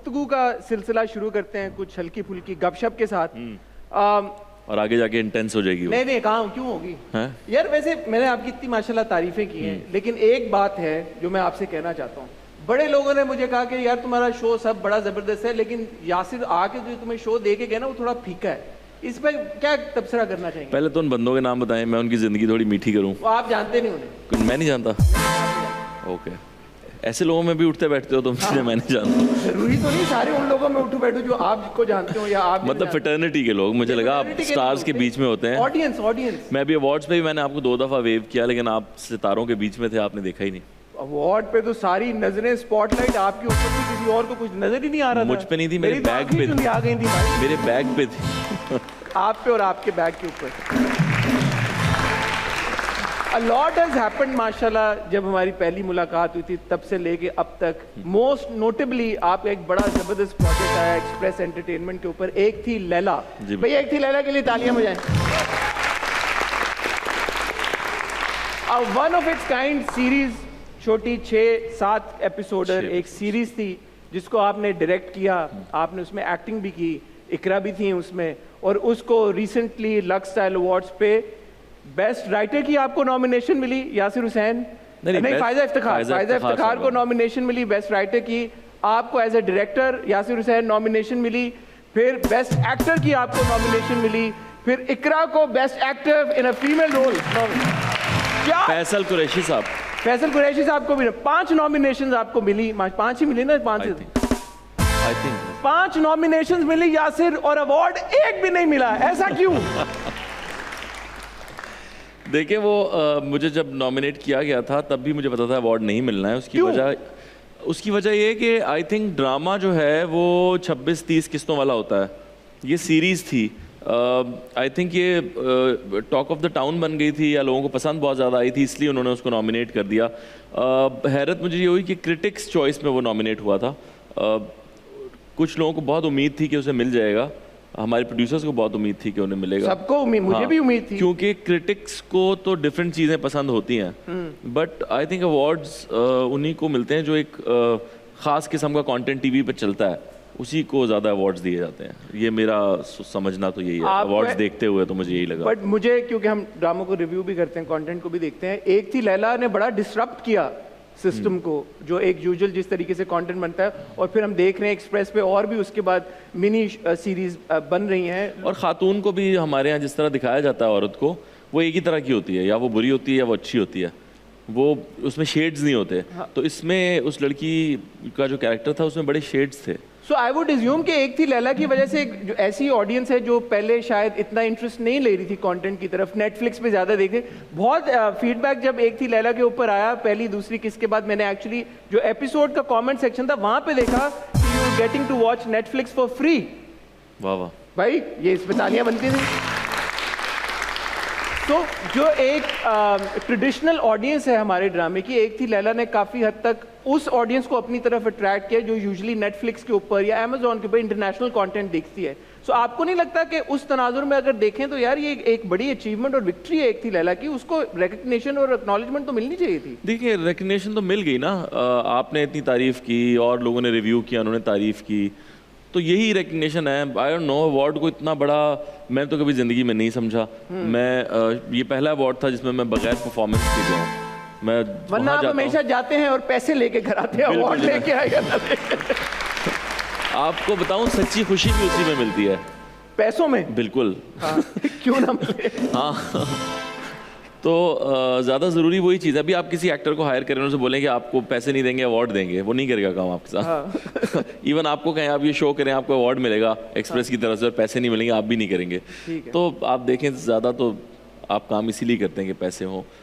गुफ्तगू का सिलसिला शुरू करते हैं कुछ हल्की फुल्की गपशप के साथ। और आगे जाके इंटेंस हो जाएगी वो। नहीं कहाँ क्यों होगी हैं? यार वैसे मैंने आपकी इतनी माशाल्लाह तारीफें की हैं, लेकिन एक बात है जो मैं आपसे कहना चाहता हूँ। बड़े लोगों ने मुझे कहा कि यार तुम्हारा शो सब बड़ा जबरदस्त है, लेकिन यासिर आके जो तुम्हें शो दे के गया ना वो थोड़ा फीका है। इस पर क्या तबसरा करना चाहेंगे? पहले तो उन बंदों के नाम बताएं, मैं उनकी ज़िंदगी थोड़ी मीठी करूं। वो आप जानते नहीं उन्हें। मैं नहीं जानता। ओके, ऐसे लोगों में भी उठते बैठते हो तुम जिन्हें मैं नहीं जानता। जरूरी तो नहीं सारे उन लोगों में उठो बैठो जो आपको जानते हो या आप मतलब फ्रेटर्निटी के लोग, मुझे लगा आप स्टार्स के बीच में होते हैं। ऑडियंस मैं भी अवार्ड्स पे भी मैंने आपको 2 दफ़ा वेव किया, लेकिन आप सितारों के बीच में थे, आपने देखा ही नहीं। अवार्ड पे तो सारी नजरें स्पॉटलाइट आपके ऊपर थी, किसी और को कुछ नजर ही नहीं आ रहा था। मुझ पे नहीं थी, मेरे बैग पे थी। आ गई थी भाई, मेरे बैग पे थी। आप पे और आपके बैग के ऊपर। A lot has happened माशाल्लाह। जब हमारी पहली मुलाकात हुई थी तब से लेके अब तक, मोस्ट नोटेबली आपका एक बड़ा जबरदस्त प्रोजेक्ट आया एक्सप्रेस एंटरटेनमेंट के ऊपर, एक थी लैला। भैया एक थी लैला के लिए तालियां बजाएं। One of its kind series, छोटी 6-7 एपिसोडर एक सीरीज थी जिसको आपने डायरेक्ट किया, आपने उसमें एक्टिंग भी की, इकरा भी थी उसमें, और उसको रिसेंटली लक्स स्टाइल अवार्ड्स पे बेस्ट राइटर की आपको नॉमिनेशन मिली। यासिर हुसैन नहीं फायजा इफ्तिखार को नॉमिनेशन मिली बेस्ट राइटर की। आपको as a director Yasir Hussain nomination मिली। फिर बेस्ट एक्टर की आपको नॉमिनेशन मिली। फिर इकरा को best actor in a female role क्या फैसल कुरैशी साहब को भी 5 नॉमिनेशन आपको मिली। 5 ही मिली ना? 5 नॉमिनेशन मिली यासिर, और अवार्ड एक भी नहीं मिला। ऐसा क्यों? देखिए वो मुझे जब नॉमिनेट किया गया था तब भी मुझे पता था अवार्ड नहीं मिलना है। उसकी वजह ये है कि आई थिंक ड्रामा जो है वो 26-30 किस्तों वाला होता है। ये सीरीज़ थी, आई थिंक ये टॉक ऑफ द टाउन बन गई थी या लोगों को पसंद बहुत ज़्यादा आई थी, इसलिए उन्होंने उसको नॉमिनेट कर दिया। हैरत मुझे ये हुई कि क्रिटिक्स चॉइस में वो नॉमिनेट हुआ था। कुछ लोगों को बहुत उम्मीद थी कि उसे मिल जाएगा, हमारे प्रोड्यूसर्स को बहुत उम्मीद थी कि उन्हें मिलेगा। सबको उम्मीद, मुझे भी उम्मीद थी, क्योंकि क्रिटिक्स को तो डिफरेंट चीज़ें पसंद होती हैं, बट आई थिंक अवार्ड्स उन्हीं को मिलते हैं जो एक ख़ास किस्म का कंटेंट टीवी पे चलता है, उसी को ज़्यादा अवार्ड्स दिए जाते हैं। ये मेरा समझना तो यही है अवार्ड्स देखते हुए, तो मुझे यही लगा। बट मुझे, क्योंकि हम ड्रामों को रिव्यू भी करते हैं, कंटेंट को भी देखते हैं, एक थी लैला ने बड़ा डिसरप्ट किया सिस्टम को, जो एक यूजुअल जिस तरीके से कंटेंट बनता है, और फिर हम देख रहे हैं एक्सप्रेस पे और भी उसके बाद मिनी सीरीज बन रही हैं। और खातून को भी हमारे यहाँ जिस तरह दिखाया जाता है औरत को, वो एक ही तरह की होती है, या वो बुरी होती है या वो अच्छी होती है, वो उसमें शेड्स नहीं होते। हाँ। तो इसमें उस लड़की का जो कैरेक्टर था उसमें बड़े शेड्स थे। सो आई वुड एज्यूम कि एक थी लैला की वजह से जो ऐसी ऑडियंस है जो पहले शायद इतना इंटरेस्ट नहीं ले रही थी कंटेंट की तरफ, नेटफ्लिक्स पे ज़्यादा देखे। बहुत फीडबैक जब एक थी लैला के ऊपर आया, पहली दूसरी किस के बाद मैंने एक्चुअली जो एपिसोड का कमेंट सेक्शन था वहाँ पे देखा कि you getting to watch Netflix for free. वाह वाह भाई, ये इस पे तालियां बनती थी। तो जो एक ट्रेडिशनल ऑडियंस है हमारे ड्रामे की, एक थी लैला ने काफ़ी हद तक उस ऑडियंस को अपनी तरफ अट्रैक्ट किया जो यूजुअली नेटफ्लिक्स के ऊपर या अमेजोन के ऊपर इंटरनेशनल कंटेंट देखती है। सो आपको नहीं लगता कि उस तनाजुर में अगर देखें तो यार ये एक बड़ी अचीवमेंट और विक्ट्री है एक थी लैला की, उसको रिकग्निशन और एक्नॉलेजमेंट तो मिलनी चाहिए थी? देखिए रिकग्निशन तो मिल गई ना, आपने इतनी तारीफ़ की और लोगों ने रिव्यू किया, उन्होंने तारीफ़ की, तो यही रिकग्निशन है। आई डोंट नो, अवार्ड को इतना बड़ा मैं तो कभी ज़िंदगी में नहीं समझा। मैं ये पहला अवार्ड था जिसमें मैं बगैर परफॉर्मेंस के गया हूँ। मैं वरना आप हमेशा जाते हैं और पैसे लेके घर आते हैं, अवार्ड लेके आएगा ना। आपको बताऊं, सच्ची खुशी भी उसी में मिलती है, पैसों में। बिल्कुल। हाँ। क्यों ना मिले। हाँ तो ज़्यादा ज़रूरी वही चीज़ है। अभी आप किसी एक्टर को हायर करें, उनसे बोलें कि आपको पैसे नहीं देंगे अवार्ड देंगे, वो नहीं करेगा काम आपके साथ। हाँ। इवन आपको कहें आप ये शो करें, आपको अवार्ड मिलेगा एक्सप्रेस की तरफ से और पैसे नहीं मिलेंगे, आप भी नहीं करेंगे। तो आप देखें ज़्यादा तो आप काम इसीलिए करते हैं कि पैसे हों।